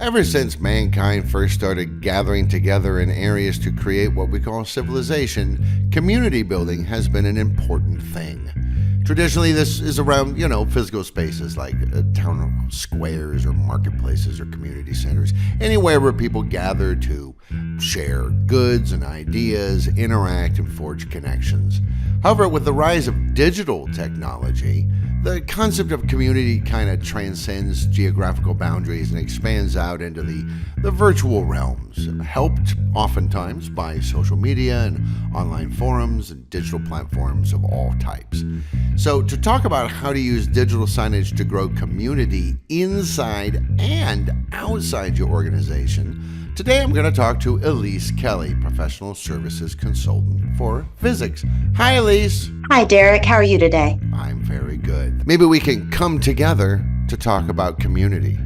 Ever since mankind first started gathering together in areas to create what we call civilization, community building has been an important thing. Traditionally, this is around, physical spaces like town squares or marketplaces or community centers, anywhere where people gather to share goods and ideas, interact, and forge connections. However, with the rise of digital technology, the concept of community kind of transcends geographical boundaries and expands out into the virtual realms, helped oftentimes by social media and online forums and digital platforms of all types. So to talk about how to use digital signage to grow community inside and outside your organization, today I'm going to talk to Ellyce Kelly, Professional Services Consultant for Visix. Hi, Ellyce. Hi, Derek. How are you today? I'm very good. Maybe we can come together to talk about community.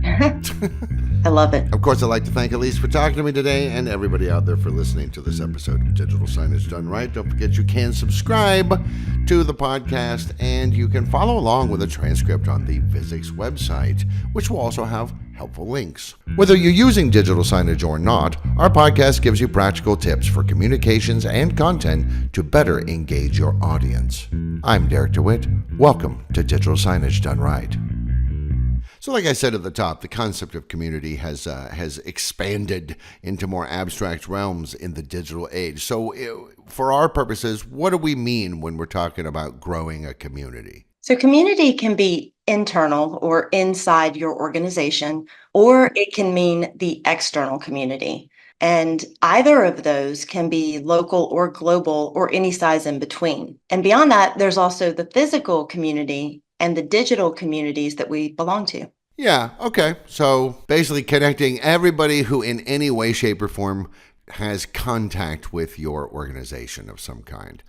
I love it. Of course, I'd like to thank Ellyce for talking to me today and everybody out there for listening to this episode of Digital Signage Done Right. Don't forget you can subscribe to the podcast and you can follow along with a transcript on the Visix website, which will also have helpful links. Whether you're using digital signage or not, our podcast gives you practical tips for communications and content to better engage your audience. I'm Derek DeWitt. Welcome to Digital Signage Done Right. So like I said at the top, the concept of community has expanded into more abstract realms in the digital age. So for our purposes, what do we mean when we're talking about growing a community? So community can be internal or inside your organization, or it can mean the external community. And either of those can be local or global or any size in between. And beyond that, there's also the physical community and the digital communities that we belong to. Yeah, okay. So basically connecting everybody who in any way, shape, or form has contact with your organization of some kind.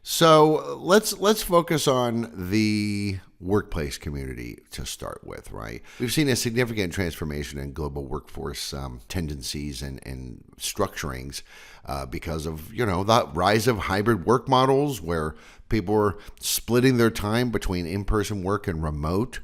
So let's focus on the workplace community to start with, right? We've seen a significant transformation in global workforce tendencies and structurings because of, the rise of hybrid work models where people are splitting their time between in-person work and remote.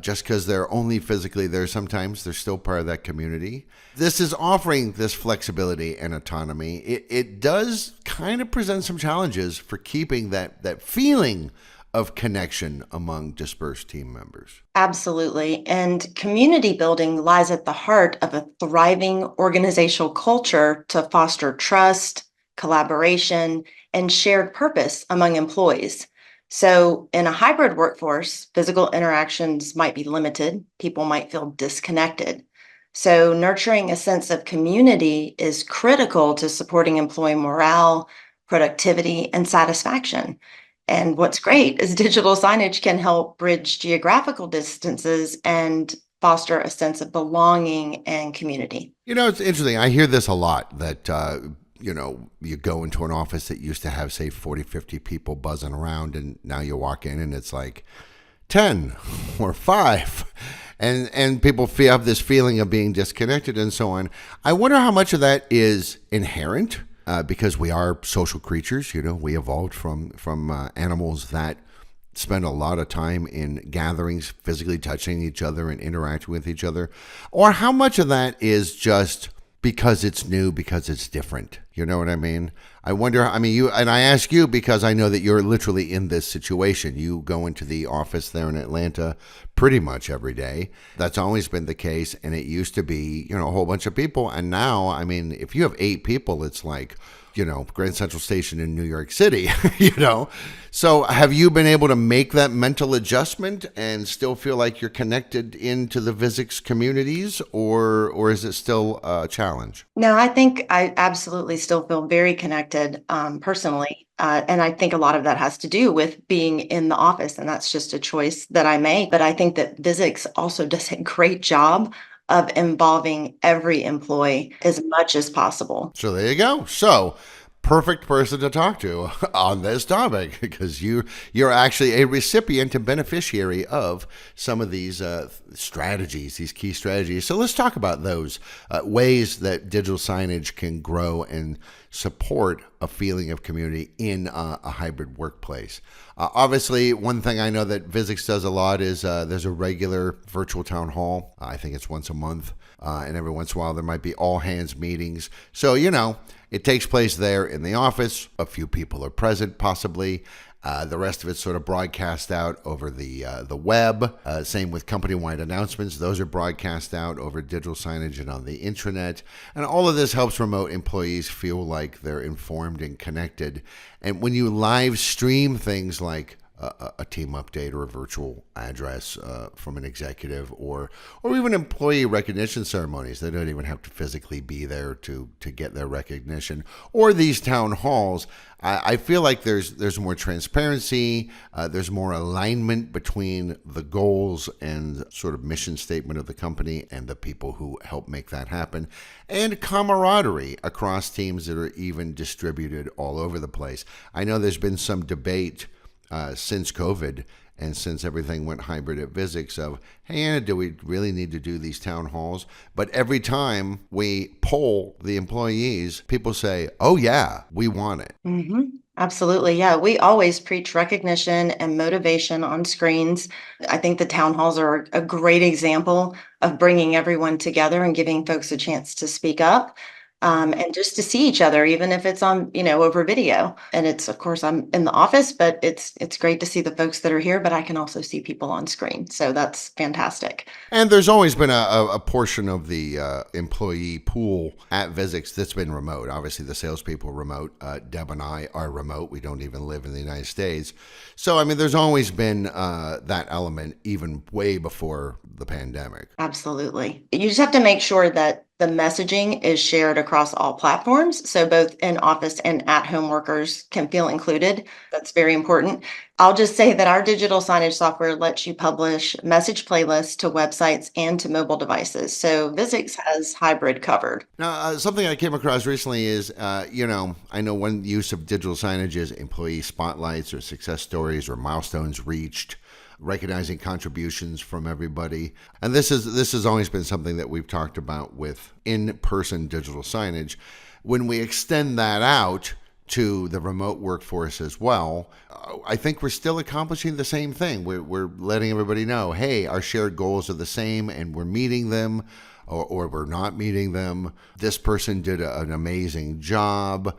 Just because they're only physically there, sometimes they're still part of that community. This is offering this flexibility and autonomy. It does kind of present some challenges for keeping that feeling of connection among dispersed team members. Absolutely. And community building lies at the heart of a thriving organizational culture to foster trust, collaboration, and shared purpose among employees. So in a hybrid workforce, physical interactions might be limited. People might feel disconnected. So nurturing a sense of community is critical to supporting employee morale, productivity, and satisfaction. And what's great is digital signage can help bridge geographical distances and foster a sense of belonging and community. It's interesting. I hear this a lot that you go into an office that used to have, say, 40, 50 people buzzing around, and now you walk in and it's like 10 or 5. And people have this feeling of being disconnected and so on. I wonder how much of that is inherent because we are social creatures. We evolved from animals that spend a lot of time in gatherings, physically touching each other and interacting with each other. Or how much of that is just because it's new, because it's different. You know what I mean? I wonder, and I ask you because I know that you're literally in this situation. You go into the office there in Atlanta pretty much every day. That's always been the case. And it used to be, a whole bunch of people. And now, if you have 8 people, it's like, Grand Central Station in New York City, So have you been able to make that mental adjustment and still feel like you're connected into the Visix communities, or is it still a challenge? No, I think I absolutely still feel very connected personally. And I think a lot of that has to do with being in the office, and that's just a choice that I make. But I think that Visix also does a great job of involving every employee as much as possible. So there you go. So perfect person to talk to on this topic because you're actually a recipient and beneficiary of some of these strategies, these key strategies. So let's talk about those ways that digital signage can grow and support a feeling of community in a hybrid workplace. Obviously, one thing I know that Visix does a lot is there's a regular virtual town hall. I think it's once a month. And every once in a while, there might be all hands meetings. So, it takes place there in the office. A few people are present, possibly. The rest of it's sort of broadcast out over the web. Same with company-wide announcements. Those are broadcast out over digital signage and on the intranet. And all of this helps remote employees feel like they're informed and connected. And when you live stream things like a team update or a virtual address from an executive or even employee recognition ceremonies. They don't even have to physically be there to get their recognition. Or these town halls, I feel like there's more transparency, there's more alignment between the goals and sort of mission statement of the company and the people who help make that happen, and camaraderie across teams that are even distributed all over the place. I know there's been some debate since COVID and since everything went hybrid at Visix of, hey, Anna, do we really need to do these town halls? But every time we poll the employees, people say, oh, yeah, we want it. Mm-hmm. Absolutely. Yeah. We always preach recognition and motivation on screens. I think the town halls are a great example of bringing everyone together and giving folks a chance to speak up. And just to see each other, even if it's on, over video. And it's, of course, I'm in the office, but it's great to see the folks that are here, but I can also see people on screen. So that's fantastic. And there's always been a portion of the employee pool at Visix that's been remote. Obviously, the salespeople are remote. Deb and I are remote. We don't even live in the United States. So, there's always been that element even way before the pandemic. Absolutely. You just have to make sure that the messaging is shared across all platforms, so both in-office and at-home workers can feel included. That's very important. I'll just say that our digital signage software lets you publish message playlists to websites and to mobile devices. So Visix has hybrid covered. Now, something I came across recently is, I know one use of digital signage is employee spotlights or success stories or milestones reached, recognizing contributions from everybody. And this has always been something that we've talked about with in-person digital signage. When we extend that out to the remote workforce as well, I think we're still accomplishing the same thing. We're letting everybody know, hey, our shared goals are the same and we're meeting them or we're not meeting them. This person did an amazing job.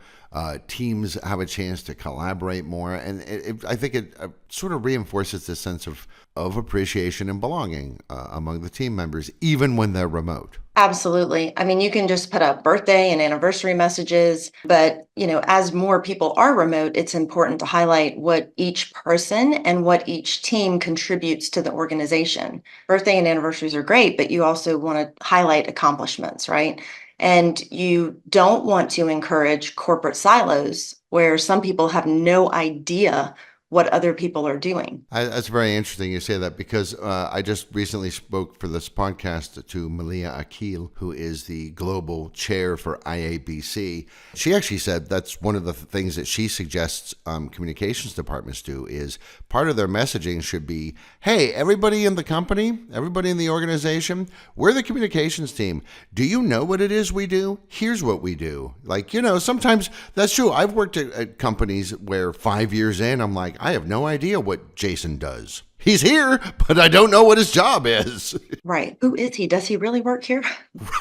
Teams have a chance to collaborate more. And I think it sort of reinforces this sense of appreciation and belonging among the team members, even when they're remote. Absolutely. You can just put up birthday and anniversary messages, but, as more people are remote, it's important to highlight what each person and what each team contributes to the organization. Birthday and anniversaries are great, but you also want to highlight accomplishments, right? And you don't want to encourage corporate silos where some people have no idea what other people are doing. That's very interesting you say that because I just recently spoke for this podcast to Malia Akil, who is the global chair for IABC. She actually said that's one of the things that she suggests communications departments do is part of their messaging should be, hey, everybody in the company, everybody in the organization, we're the communications team. Do you know what it is we do? Here's what we do. Sometimes that's true. I've worked at companies where 5 years in, I'm like, I have no idea what Jason does. He's here, but I don't know what his job is. Right. Who is he? Does he really work here?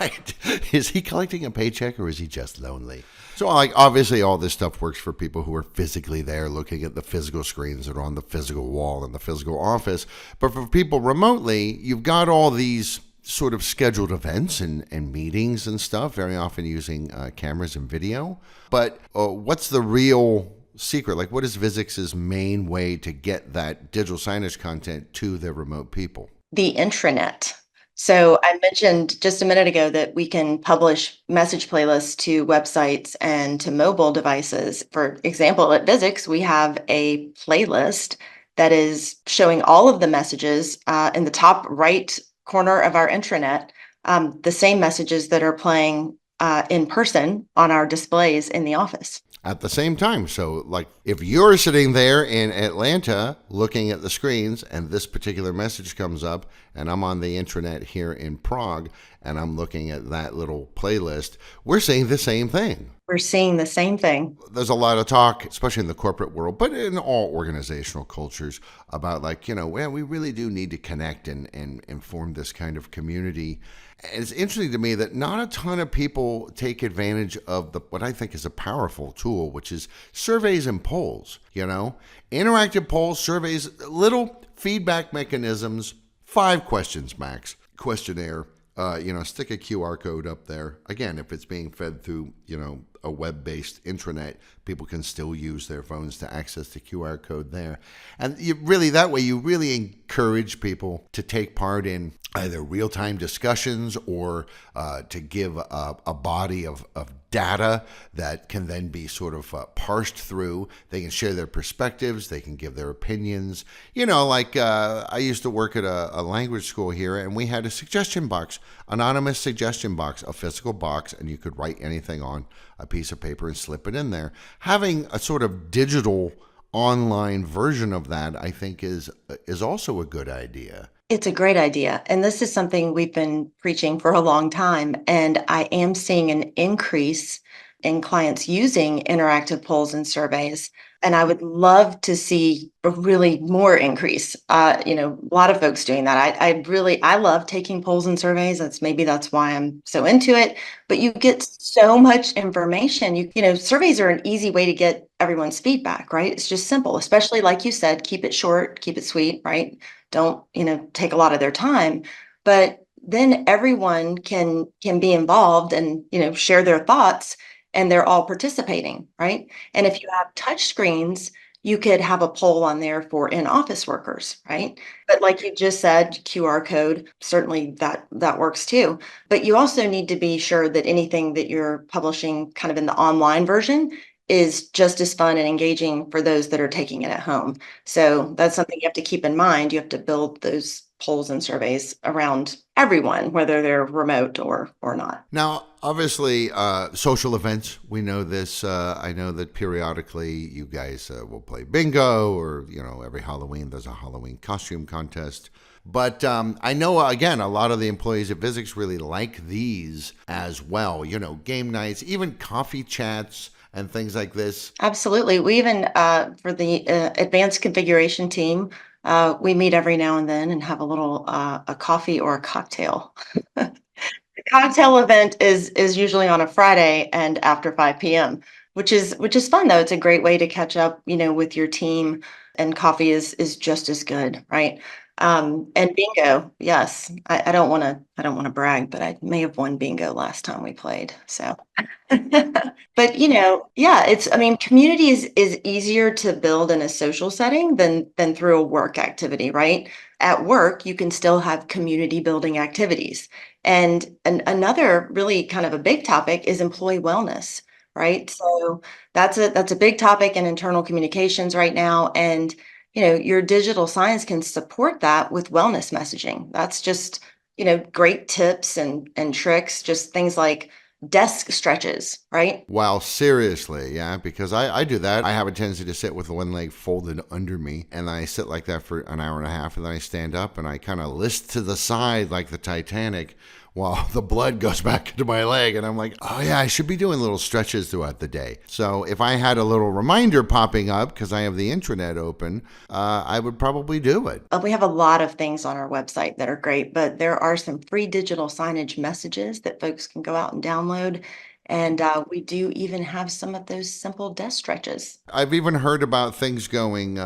Right. Is he collecting a paycheck or is he just lonely? So obviously all this stuff works for people who are physically there looking at the physical screens that are on the physical wall in the physical office. But for people remotely, you've got all these sort of scheduled events and meetings and stuff, very often using cameras and video. But what's the real secret? Like, what is Visix's main way to get that digital signage content to their remote people? The intranet. So I mentioned just a minute ago that we can publish message playlists to websites and to mobile devices. For example, at Visix, we have a playlist that is showing all of the messages in the top right corner of our intranet, the same messages that are playing in person on our displays in the office. At the same time. So like if you're sitting there in Atlanta looking at the screens and this particular message comes up and I'm on the intranet here in Prague and I'm looking at that little playlist, we're seeing the same thing. We're seeing the same thing. There's a lot of talk, especially in the corporate world, but in all organizational cultures, about like, well, we really do need to connect and form this kind of community. And it's interesting to me that not a ton of people take advantage of what I think is a powerful tool, which is surveys and polls, interactive polls, surveys, little feedback mechanisms, 5 questions max, questionnaire. Stick a QR code up there. Again, if it's being fed through, a web-based intranet, people can still use their phones to access the QR code there. And that way you really encourage people to take part in either real-time discussions or to give a body of data that can then be sort of parsed through. They can share their perspectives. They can give their opinions. I used to work at a language school here, and we had a suggestion box, anonymous suggestion box, a physical box, and you could write anything on a piece of paper and slip it in there. Having a sort of digital online version of that, I think, is also a good idea. It's a great idea. And this is something we've been preaching for a long time. And I am seeing an increase in clients using interactive polls and surveys. And I would love to see a really more increase. A lot of folks doing that. I love taking polls and surveys. That's why I'm so into it. But you get so much information. Surveys are an easy way to get everyone's feedback, right? It's just simple, especially like you said, keep it short, keep it sweet, right? Don't, take a lot of their time. But then everyone can be involved and, share their thoughts, and they're all participating, right? And if you have touch screens, you could have a poll on there for in-office workers, right? But like you just said, QR code, certainly that works too. But you also need to be sure that anything that you're publishing kind of in the online version is just as fun and engaging for those that are taking it at home. So that's something you have to keep in mind. You have to build those polls and surveys around everyone, whether they're remote or not. Now, obviously, social events, we know this. I know that periodically you guys will play bingo, or, every Halloween there's a Halloween costume contest. But I know, again, a lot of the employees at Visix really like these as well. Game nights, even coffee chats and things like this. Absolutely. We even, for the advanced configuration team, we meet every now and then and have a coffee or a cocktail. The cocktail event is usually on a Friday and after 5 p.m., which is fun though. It's a great way to catch up, with your team, and coffee is just as good, right? And bingo, yes. I don't want to brag, but I may have won bingo last time we played. So, but yeah, community is easier to build in a social setting than through a work activity, right? At work, you can still have community building activities. And another really kind of a big topic is employee wellness, right? So that's a big topic in internal communications right now. And your digital signs can support that with wellness messaging. That's just, great tips and tricks, just things like desk stretches, right? Well, seriously, yeah, because I do that. I have a tendency to sit with one leg folded under me, and I sit like that for an hour and a half, and then I stand up and I kind of list to the side like the Titanic while the blood goes back into my leg. And I'm like, oh yeah, I should be doing little stretches throughout the day. So if I had a little reminder popping up because I have the intranet open, I would probably do it. We have a lot of things on our website that are great, but there are some free digital signage messages that folks can go out and download. And we do even have some of those simple desk stretches. I've even heard about things going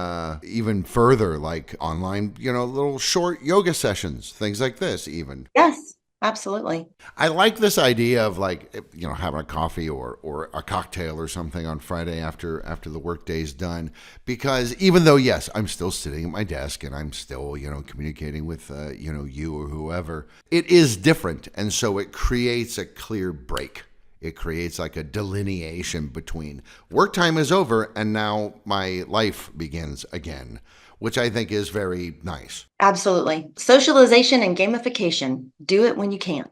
even further, like online, little short yoga sessions, things like this even. Yes. Absolutely. I like this idea of having a coffee or a cocktail or something on Friday after the workday's done, because even though, yes, I'm still sitting at my desk and I'm still, communicating with, you or whoever, it is different. And so it creates a clear break. It creates like a delineation between work time is over and now my life begins again, which I think is very nice. Absolutely. Socialization and gamification. Do it when you can.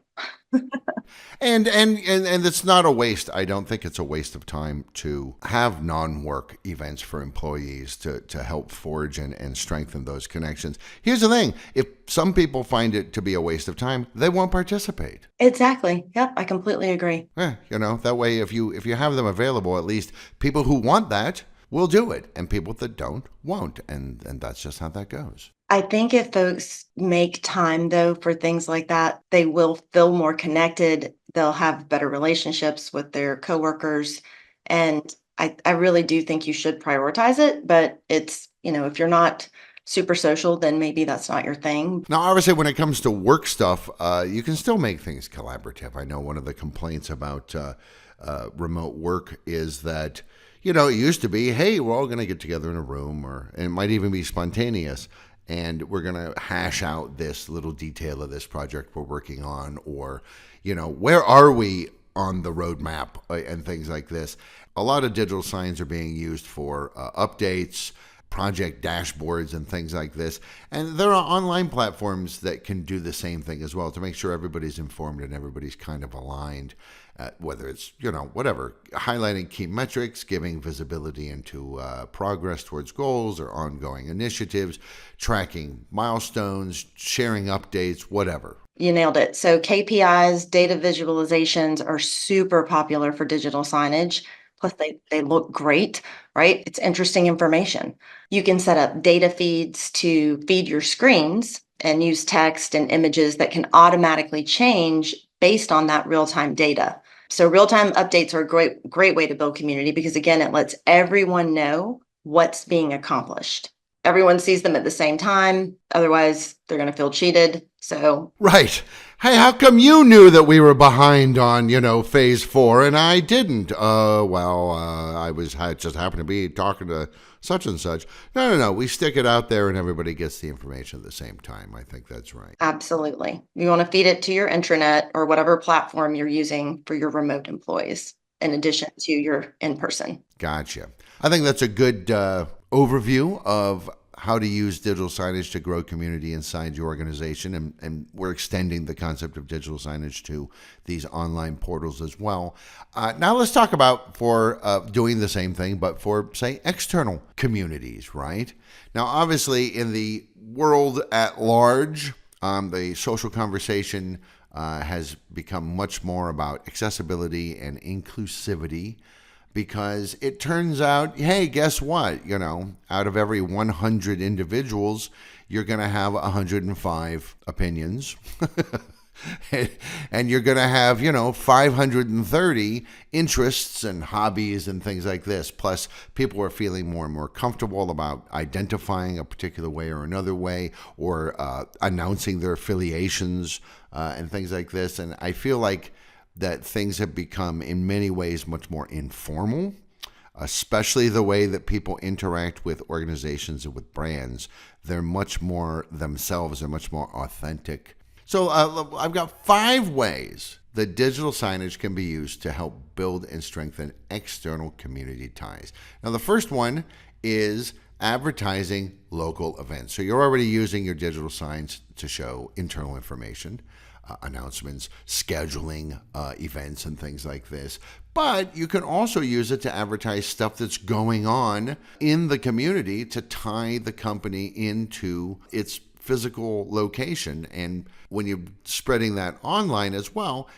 And it's not a waste. I don't think it's a waste of time to have non-work events for employees to help forge and strengthen those connections. Here's the thing: if some people find it to be a waste of time, they won't participate. Exactly. Yep, I completely agree. That way, if you have them available, at least people who want that will do it, and people that don't won't, and that's just how that goes. I think if folks make time, though, for things like that, they will feel more connected. They'll have better relationships with their coworkers. And I really do think you should prioritize it. But it's, if you're not super social, then maybe that's not your thing. Now, obviously, when it comes to work stuff, you can still make things collaborative. I know one of the complaints about remote work is that, it used to be, hey, we're all going to get together in a room, and it might even be spontaneous, and we're going to hash out this little detail of this project we're working on, or, where are we on the roadmap, and things like this. A lot of digital signs are being used for updates, project dashboards, and things like this. And there are online platforms that can do the same thing as well to make sure everybody's informed and everybody's kind of aligned, whether it's, whatever, highlighting key metrics, giving visibility into progress towards goals or ongoing initiatives, tracking milestones, sharing updates, whatever. You nailed it. So KPIs, data visualizations are super popular for digital signage. Plus, they look great, right? It's interesting information. You can set up data feeds to feed your screens and use text and images that can automatically change based on that real-time data. So real-time updates are a great way to build community because, again, it lets everyone know what's being accomplished. Everyone sees them at the same time. Otherwise, they're going to feel cheated. So, right. Hey, how come you knew that we were behind on, phase 4 and I didn't? I just happened to be talking to such and such. No. We stick it out there and everybody gets the information at the same time. I think that's right. Absolutely. You want to feed it to your intranet or whatever platform you're using for your remote employees, in addition to your in-person. Gotcha. I think that's a good overview of how to use digital signage to grow community inside your organization. And we're extending the concept of digital signage to these online portals as well. Now let's talk about for doing the same thing, but for, say, external communities, right? Now, obviously, in the world at large, the social conversation has become much more about accessibility and inclusivity. Because it turns out, hey, guess what? Out of every 100 individuals, you're going to have 105 opinions. And you're going to have, 530 interests and hobbies and things like this. Plus, people are feeling more and more comfortable about identifying a particular way or another way, or announcing their affiliations and things like this. And I feel like that things have become in many ways much more informal, especially the way that people interact with organizations and with brands. They're much more themselves, they're much more authentic. So I've got 5 ways that digital signage can be used to help build and strengthen external community ties. Now, the first one is advertising local events. So you're already using your digital signs to show internal information, announcements, scheduling events and things like this. But you can also use it to advertise stuff that's going on in the community to tie the company into its physical location. And when you're spreading that online as well,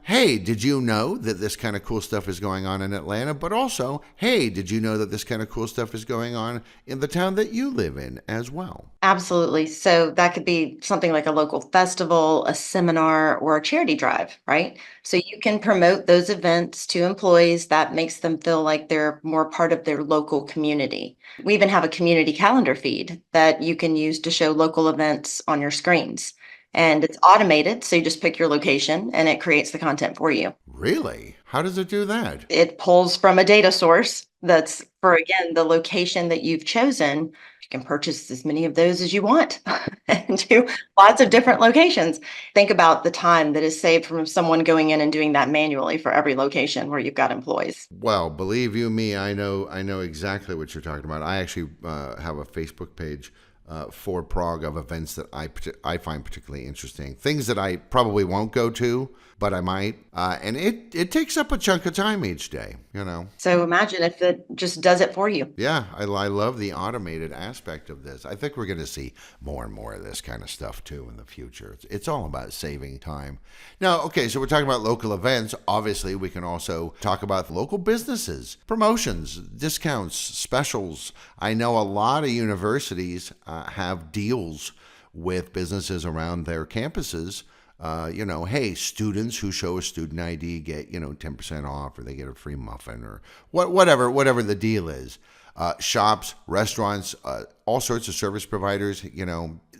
hey, did you know that this kind of cool stuff is going on in Atlanta? But also, hey, did you know that this kind of cool stuff is going on in the town that you live in as well? Absolutely. So that could be something like a local festival, a seminar, or a charity drive, right? So you can promote those events to employees. That makes them feel like they're more part of their local community. We even have a community calendar feed that you can use to show local events on your screens. And it's automated, so you just pick your location and it creates the content for you. Really? How does it do that? It pulls from a data source that's for, again, the location that you've chosen. You can purchase as many of those as you want and do lots of different locations. Think about the time that is saved from someone going in and doing that manually for every location where you've got employees. Well, believe you me, I know exactly what you're talking about. I actually have a Facebook page for Prague of events that I find particularly interesting. Things that I probably won't go to, but I might. And it takes up a chunk of time each day, So imagine if it just does it for you. Yeah, I love the automated aspect of this. I think we're going to see more and more of this kind of stuff too in the future. It's all about saving time. Now, okay, so we're talking about local events. Obviously, we can also talk about local businesses, promotions, discounts, specials. I know a lot of universities have deals with businesses around their campuses. Hey, students who show a student ID get, 10% off, or they get a free muffin, or whatever the deal is. Shops, restaurants, all sorts of service providers,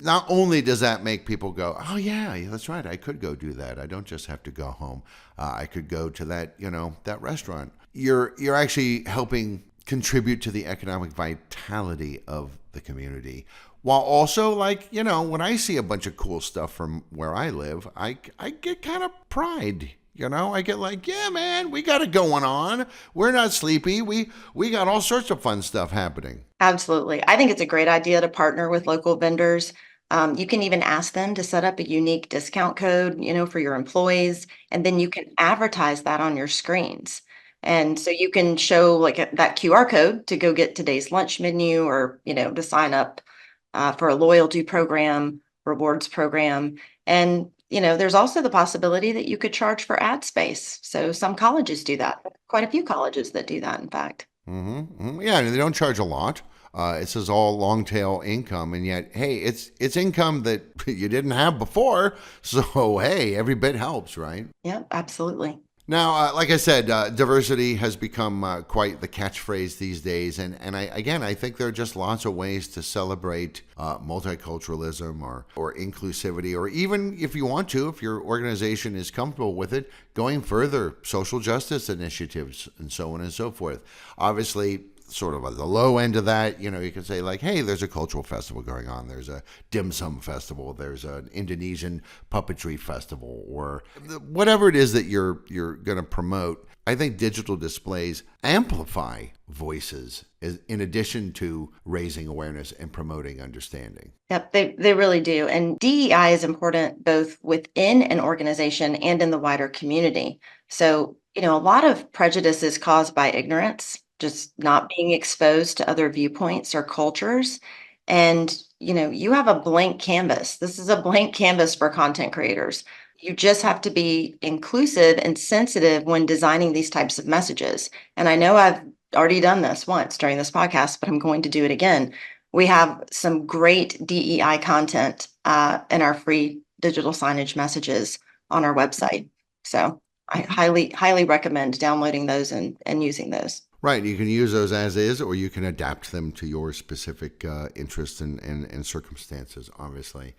not only does that make people go, oh yeah, that's right, I could go do that. I don't just have to go home. I could go to that, that restaurant. You're actually helping contribute to the economic vitality of the community. While also, when I see a bunch of cool stuff from where I live, I get kind of pride. I get like, yeah, man, we got it going on. We're not sleepy. We got all sorts of fun stuff happening. Absolutely. I think it's a great idea to partner with local vendors. You can even ask them to set up a unique discount code, for your employees, and then you can advertise that on your screens. And so you can show that QR code to go get today's lunch menu, or, to sign up for a loyalty program, rewards program. And, there's also the possibility that you could charge for ad space. So some colleges do that. Quite a few colleges that do that, in fact. Mm-hmm. Yeah, and they don't charge a lot. It says all long tail income, and yet, hey, it's income that you didn't have before. So, hey, every bit helps, right? Yeah, absolutely. Now, like I said, diversity has become quite the catchphrase these days, and I think there are just lots of ways to celebrate multiculturalism or inclusivity, or even if you want to, if your organization is comfortable with it, going further, social justice initiatives and so on and so forth. Obviously, sort of at the low end of that, you can say like, hey, there's a cultural festival going on. There's a dim sum festival. There's an Indonesian puppetry festival, or whatever it is that you're going to promote. I think digital displays amplify voices in addition to raising awareness and promoting understanding. Yep, they really do. And DEI is important both within an organization and in the wider community. So, a lot of prejudice is caused by ignorance, just not being exposed to other viewpoints or cultures. And, you have a blank canvas. This is a blank canvas for content creators. You just have to be inclusive and sensitive when designing these types of messages. And I know I've already done this once during this podcast, but I'm going to do it again. We have some great DEI content in our free digital signage messages on our website. So I highly recommend downloading those and using those. Right. You can use those as is, or you can adapt them to your specific interests and circumstances, obviously.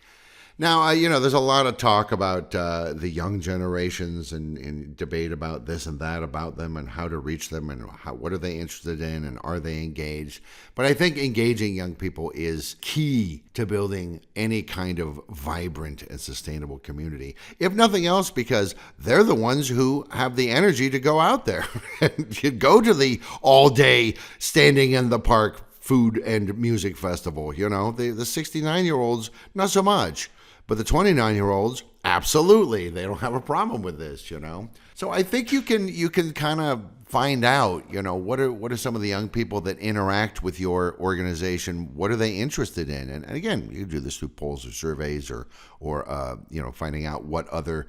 Now, there's a lot of talk about the young generations and debate about this and that about them and how to reach them and what are they interested in and are they engaged. But I think engaging young people is key to building any kind of vibrant and sustainable community. If nothing else, because they're the ones who have the energy to go out there and go to the all-day standing in the park food and music festival. The 69-year-olds, not so much. But the 29-year-olds, absolutely, they don't have a problem with this, So I think you can kind of find out, what are some of the young people that interact with your organization? What are they interested in? And again, you do this through polls or surveys or finding out what other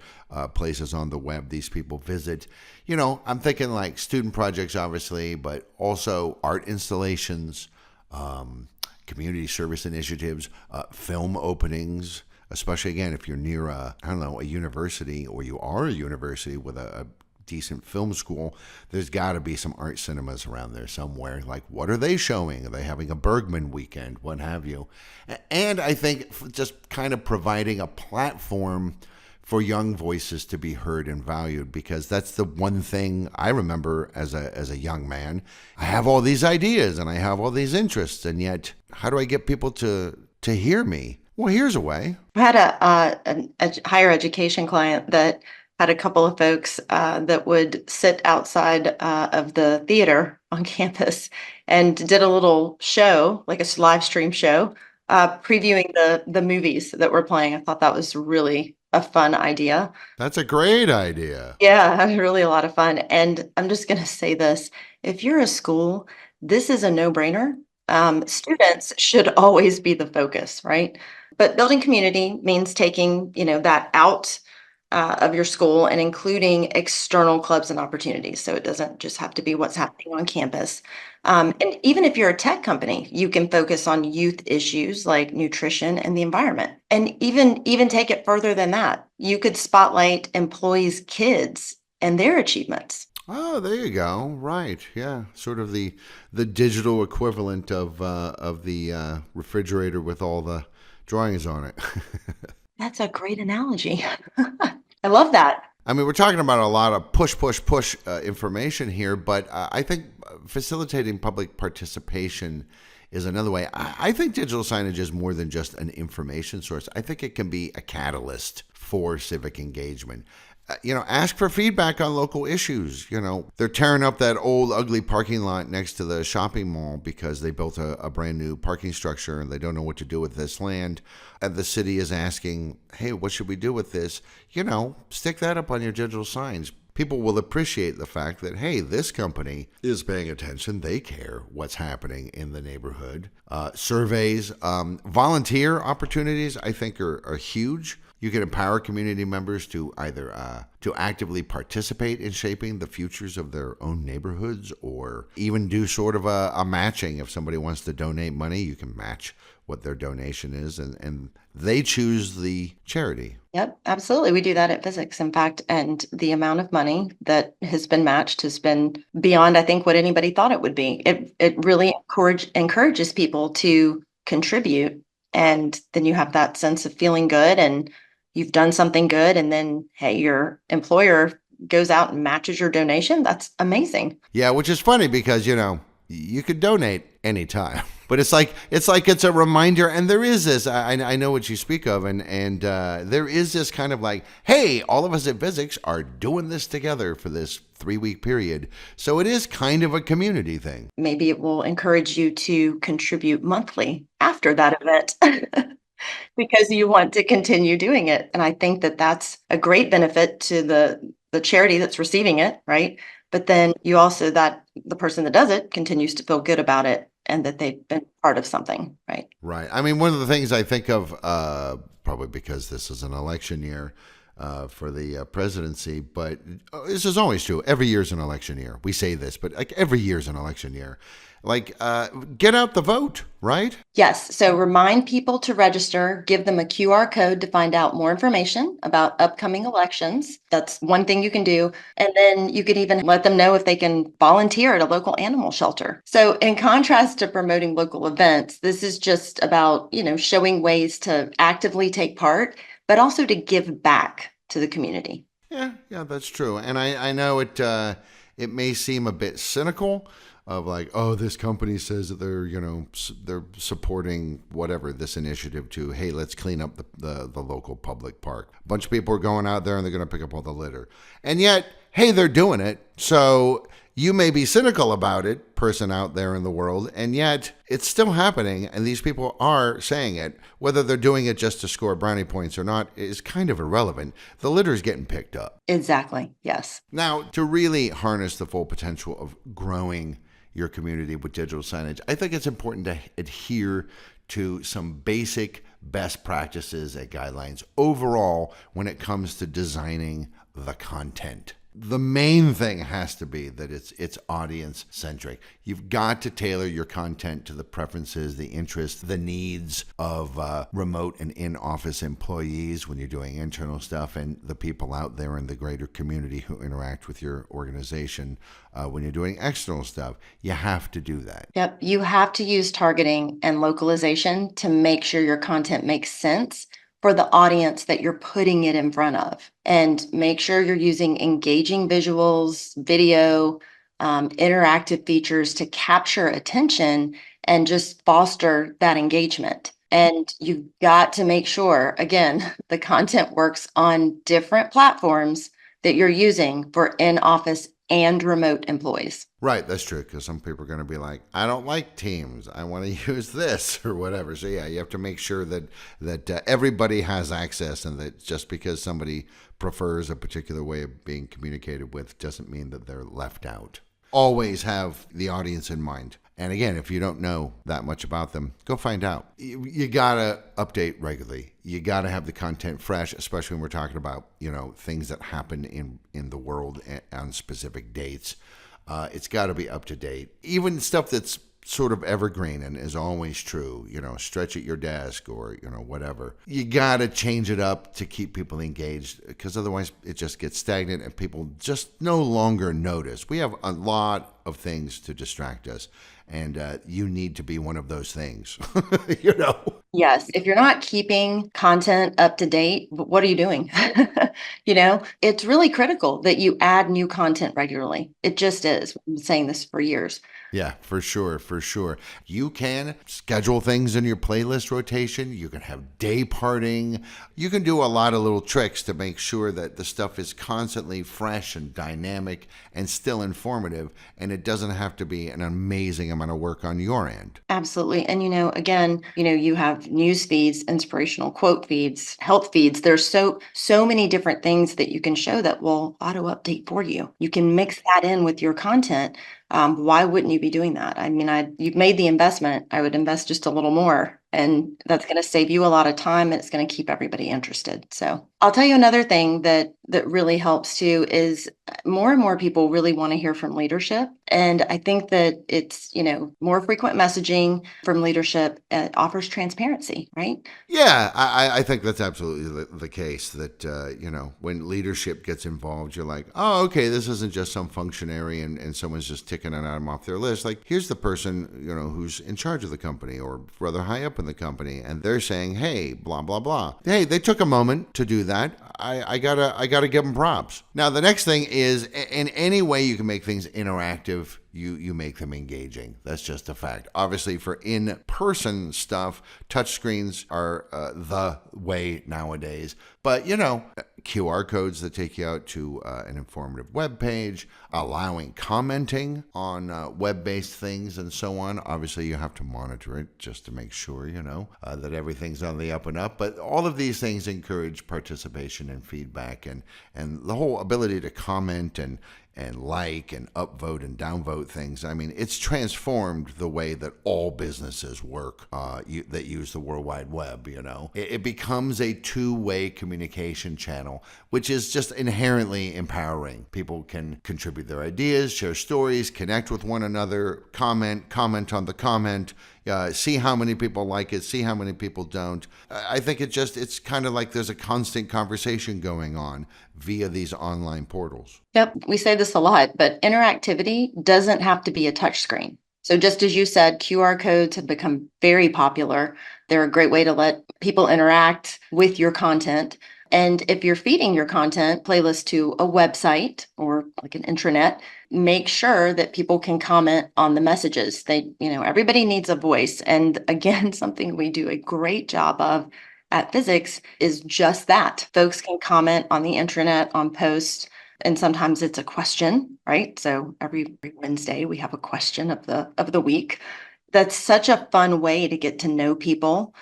places on the web these people visit. I'm thinking like student projects, obviously, but also art installations, community service initiatives, film openings. Especially, again, if you're near a university, or you are a university with a decent film school, there's got to be some art cinemas around there somewhere. Like, what are they showing? Are they having a Bergman weekend? What have you? And I think just kind of providing a platform for young voices to be heard and valued, because that's the one thing I remember as a young man. I have all these ideas and I have all these interests, and yet how do I get people to hear me? Well, here's a way. I had a higher education client that had a couple of folks that would sit outside of the theater on campus and did a little show, like a live stream show, previewing the movies that were playing. I thought that was really a fun idea. That's a great idea. Yeah, really a lot of fun. And I'm just going to say this, if you're a school, this is a no-brainer. Students should always be the focus, right? But building community means taking, that out of your school and including external clubs and opportunities. So it doesn't just have to be what's happening on campus. And even if you're a tech company, you can focus on youth issues like nutrition and the environment. And even take it further than that. You could spotlight employees' kids and their achievements. Oh, there you go. Right. Yeah. Sort of the digital equivalent of the refrigerator with all the drawings on it. That's a great analogy. I love that. I mean, we're talking about a lot of push information here, but I think facilitating public participation is another way. I think digital signage is more than just an information source. I think it can be a catalyst for civic engagement. Ask for feedback on local issues. They're tearing up that old, ugly parking lot next to the shopping mall because they built a brand new parking structure and they don't know what to do with this land. And the city is asking, hey, what should we do with this? Stick that up on your digital signs. People will appreciate the fact that, hey, this company is paying attention. They care what's happening in the neighborhood. Surveys, volunteer opportunities, I think, are huge. You can empower community members to either to actively participate in shaping the futures of their own neighborhoods, or even do sort of a matching. If somebody wants to donate money, you can match what their donation is, and they choose the charity. Yep, absolutely. We do that at Visix, in fact, and the amount of money that has been matched has been beyond, I think, what anybody thought it would be. It really encourages people to contribute, and then you have that sense of feeling good and you've done something good, and then hey, your employer goes out and matches your donation. That's amazing. Yeah, which is funny because you could donate anytime. But it's a reminder, and there is this. I know what you speak of, and there is this kind of like, hey, all of us at Visix are doing this together for this 3-week period. So it is kind of a community thing. Maybe it will encourage you to contribute monthly after that event. Because you want to continue doing it. And I think that that's a great benefit to the charity that's receiving it, right? But then you also, that the person that does it continues to feel good about it and that they've been part of something, right? Right. I mean, one of the things I think of, probably because this is an election year for the presidency, but this is always true. Every year is an election year. We say this, but like every year is an election year. Like, get out the vote, right? Yes. So remind people to register, give them a QR code to find out more information about upcoming elections. That's one thing you can do. And then you could even let them know if they can volunteer at a local animal shelter. So in contrast to promoting local events, this is just about, showing ways to actively take part, but also to give back to the community. Yeah, that's true. And I know it may seem a bit cynical, of like, oh, this company says that they're supporting whatever this initiative to, hey, let's clean up the local public park. A bunch of people are going out there and they're going to pick up all the litter. And yet, hey, they're doing it. So you may be cynical about it, person out there in the world, and yet it's still happening. And these people are saying it. Whether they're doing it just to score brownie points or not is kind of irrelevant. The litter is getting picked up. Exactly. Yes. Now, to really harness the full potential of growing your community with digital signage, I think it's important to adhere to some basic best practices and guidelines overall when it comes to designing the content. The main thing has to be that it's audience centric. You've got to tailor your content to the preferences, the interests, the needs of remote and in-office employees when you're doing internal stuff, and the people out there in the greater community who interact with your organization when you're doing external stuff. You have to do that. Yep. You have to use targeting and localization to make sure your content makes sense for the audience that you're putting it in front of, and make sure you're using engaging visuals, video, interactive features to capture attention and just foster that engagement. And you've got to make sure, again, the content works on different platforms that you're using for in-office and remote employees. Right, that's true. Because some people are going to be like, "I don't like Teams. I want to use this or whatever." So yeah, you have to make sure that everybody has access, and that just because somebody prefers a particular way of being communicated with doesn't mean that they're left out. Always have the audience in mind. And again, if you don't know that much about them, go find out. You gotta update regularly. You gotta have the content fresh, especially when we're talking about, things that happen in the world on specific dates. It's got to be up to date. Even stuff that's sort of evergreen and is always true, stretch at your desk or, whatever. You got to change it up to keep people engaged, because otherwise it just gets stagnant and people just no longer notice. We have a lot of things to distract us, and you need to be one of those things, Yes, if you're not keeping content up to date, what are you doing? It's really critical that you add new content regularly. It just is. I've been saying this for years. Yeah, for sure, for sure. You can schedule things in your playlist rotation. You can have day parting. You can do a lot of little tricks to make sure that the stuff is constantly fresh and dynamic and still informative, and it doesn't have to be an amazing amount of work on your end. Absolutely. And, again, you have news feeds, inspirational quote feeds, health feeds. There's so many different things that you can show that will auto update for you. You can mix that in with your content. Why wouldn't you be doing that? I mean, you've made the investment. I would invest just a little more, and that's going to save you a lot of time, and it's going to keep everybody interested. So I'll tell you another thing that really helps too is more and more people really want to hear from leadership. And I think that it's, more frequent messaging from leadership offers transparency, right? Yeah, I think that's absolutely the case, that, when leadership gets involved, you're like, oh, okay, this isn't just some functionary and someone's just ticking an item off their list. Like, here's the person, who's in charge of the company or rather high up in the company, and they're saying, hey, blah, blah, blah. Hey, they took a moment to do that. I gotta give them props. Now, the next thing is, in any way you can make things interactive, you make them engaging. That's just a fact. Obviously, for in-person stuff, touchscreens are the way nowadays. But, QR codes that take you out to an informative web page, allowing commenting on web-based things and so on. Obviously, you have to monitor it just to make sure, that everything's on the up and up. But all of these things encourage participation and feedback, and the whole ability to comment and like and upvote and downvote things. I mean, it's transformed the way that all businesses work that use the World Wide Web, It becomes a two-way communication channel, which is just inherently empowering. People can contribute their ideas, share stories, connect with one another, comment on the comment, see how many people like it, see how many people don't. I think it's kind of like there's a constant conversation going on via these online portals. Yep, we say this a lot, but interactivity doesn't have to be a touchscreen. So just as you said, QR codes have become very popular. They're a great way to let people interact with your content. And if you're feeding your content playlist to a website or like an intranet, make sure that people can comment on the messages. Everybody needs a voice. And again, something we do a great job of at Visix is just that. Folks can comment on the intranet, on posts, and sometimes it's a question, right? So every Wednesday we have a question of the week. That's such a fun way to get to know people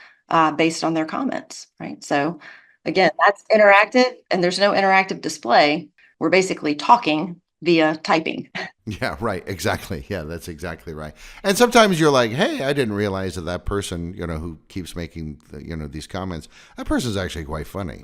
based on their comments, right? So again, that's interactive, and there's no interactive display. We're basically talking via typing. Yeah, right. Exactly. Yeah, that's exactly right. And sometimes you're like, hey, I didn't realize that person, who keeps making, these comments, that person's actually quite funny.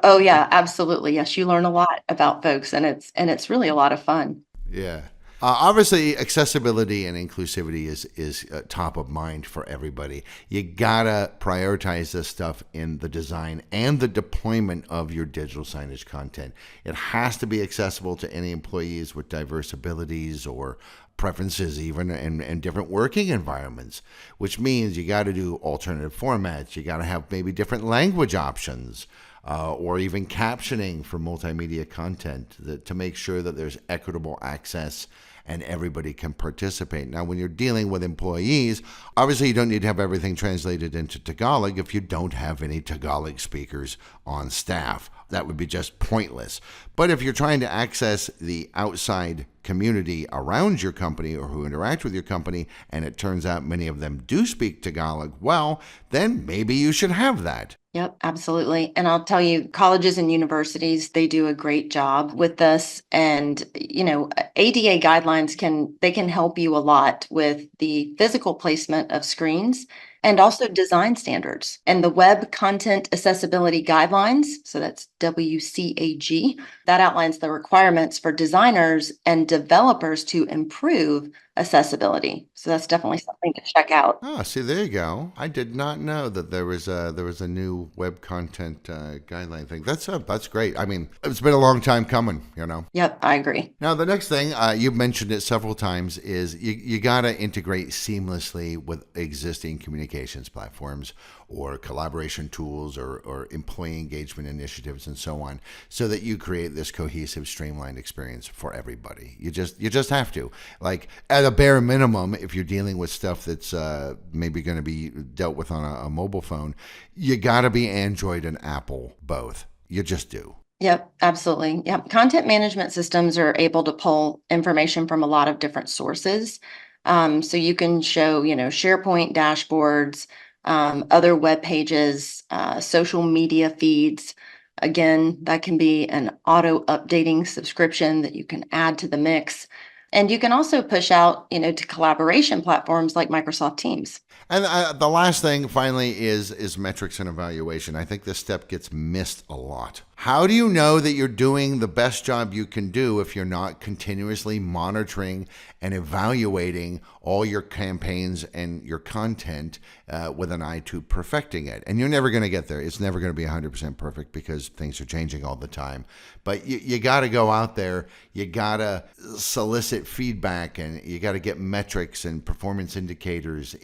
Oh yeah, absolutely. Yes, you learn a lot about folks, and it's really a lot of fun. Yeah. Obviously, accessibility and inclusivity is top of mind for everybody. You gotta prioritize this stuff in the design and the deployment of your digital signage content. It has to be accessible to any employees with diverse abilities or preferences, even and different working environments, which means you got to do alternative formats. You got to have maybe different language options. Or even captioning for multimedia content to make sure that there's equitable access and everybody can participate. Now, when you're dealing with employees, obviously you don't need to have everything translated into Tagalog if you don't have any Tagalog speakers on staff. that would be just pointless. But if you're trying to access the outside community around your company or who interact with your company, and it turns out many of them do speak Tagalog well, then maybe you should have that. Yep, absolutely. And I'll tell you, colleges and universities, they do a great job with this. And, ADA guidelines can help you a lot with the physical placement of screens and also design standards. And the Web Content Accessibility Guidelines, so that's WCAG, that outlines the requirements for designers and developers to improve accessibility. So that's definitely something to check out. Oh, see, there you go. I did not know that there was a new web content guideline thing. That's great. I mean, it's been a long time coming, Yep, I agree. Now, the next thing, you've mentioned it several times, is you got to integrate seamlessly with existing communications platforms or collaboration tools or employee engagement initiatives and so on, so that you create this cohesive, streamlined experience for everybody. You just have to. Like, at a bare minimum, if you're dealing with stuff that's maybe going to be dealt with on a mobile phone, you got to be Android and Apple both. You just do. Yep, absolutely. Yep. Content management systems are able to pull information from a lot of different sources. So you can show, SharePoint dashboards, other web pages, social media feeds. Again, that can be an auto updating subscription that you can add to the mix. And you can also push out, to collaboration platforms like Microsoft Teams. And the last thing, finally, is metrics and evaluation. I think this step gets missed a lot. How do you know that you're doing the best job you can do if you're not continuously monitoring and evaluating all your campaigns and your content with an eye to perfecting it? And you're never going to get there. It's never going to be 100% perfect because things are changing all the time. But you got to go out there. You got to solicit feedback, and you got to get metrics and performance indicators,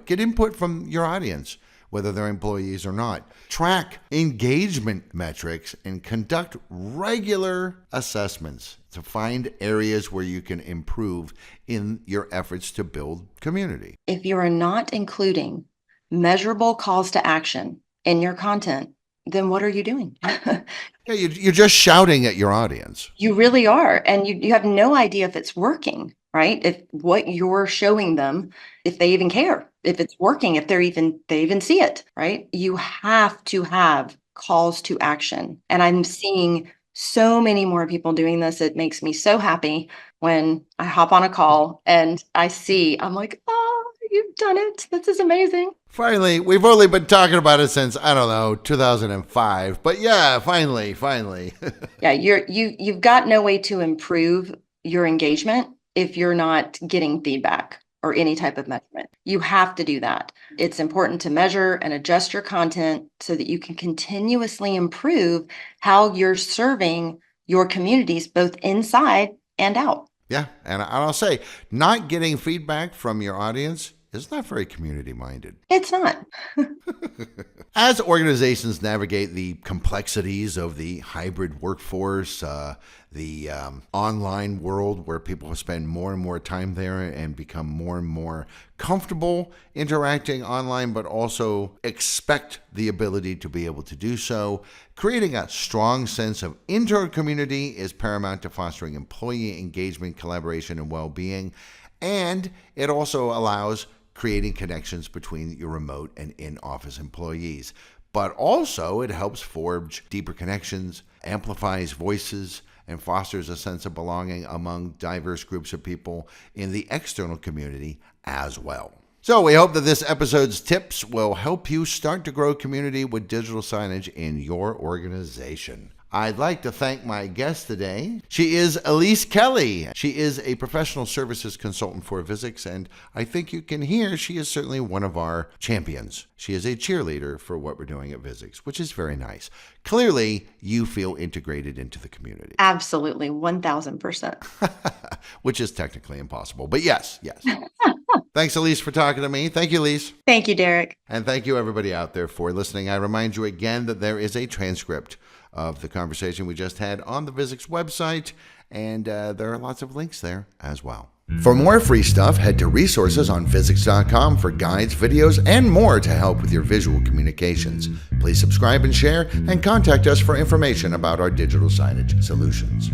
get input from your audience, whether they're employees or not. Track engagement metrics and conduct regular assessments to find areas where you can improve in your efforts to build community. If you are not including measurable calls to action in your content, then what are you doing? Yeah, you're just shouting at your audience. You really are. And you have no idea if it's working, right? If what you're showing them, if they even care, if it's working, if they even see it, right? You have to have calls to action. And I'm seeing so many more people doing this. It makes me so happy when I hop on a call and I'm like, oh, you've done it. This is amazing. Finally, we've only been talking about it since, 2005. But yeah, finally. Yeah, you've got no way to improve your engagement if you're not getting feedback or any type of measurement. You have to do that. It's important to measure and adjust your content so that you can continuously improve how you're serving your communities, both inside and out. Yeah, and I'll say, not getting feedback from your audience is not very community-minded. It's not. As organizations navigate the complexities of the hybrid workforce, the online world where people spend more and more time there and become more and more comfortable interacting online, but also expect the ability to be able to do so, creating a strong sense of inter-community is paramount to fostering employee engagement, collaboration, and well-being. And it also allows creating connections between your remote and in-office employees. But also it helps forge deeper connections, amplifies voices, and fosters a sense of belonging among diverse groups of people in the external community as well. So we hope that this episode's tips will help you start to grow community with digital signage in your organization. I'd like to thank my guest today. She is Ellyce Kelly. She is a professional services consultant for Visix, and I think you can hear she is certainly one of our champions. She is a cheerleader for what we're doing at Visix, which is very nice. Clearly, you feel integrated into the community. Absolutely, 1,000%. Which is technically impossible, but yes. Thanks, Ellyce, for talking to me. Thank you, Ellyce. Thank you, Derek. And thank you, everybody out there, for listening. I remind you again that there is a transcript of the conversation we just had on the Visix website, and there are lots of links there as well. For more free stuff, head to resources on Visix.com for guides, videos, and more to help with your visual communications. Please subscribe and share, and contact us for information about our digital signage solutions.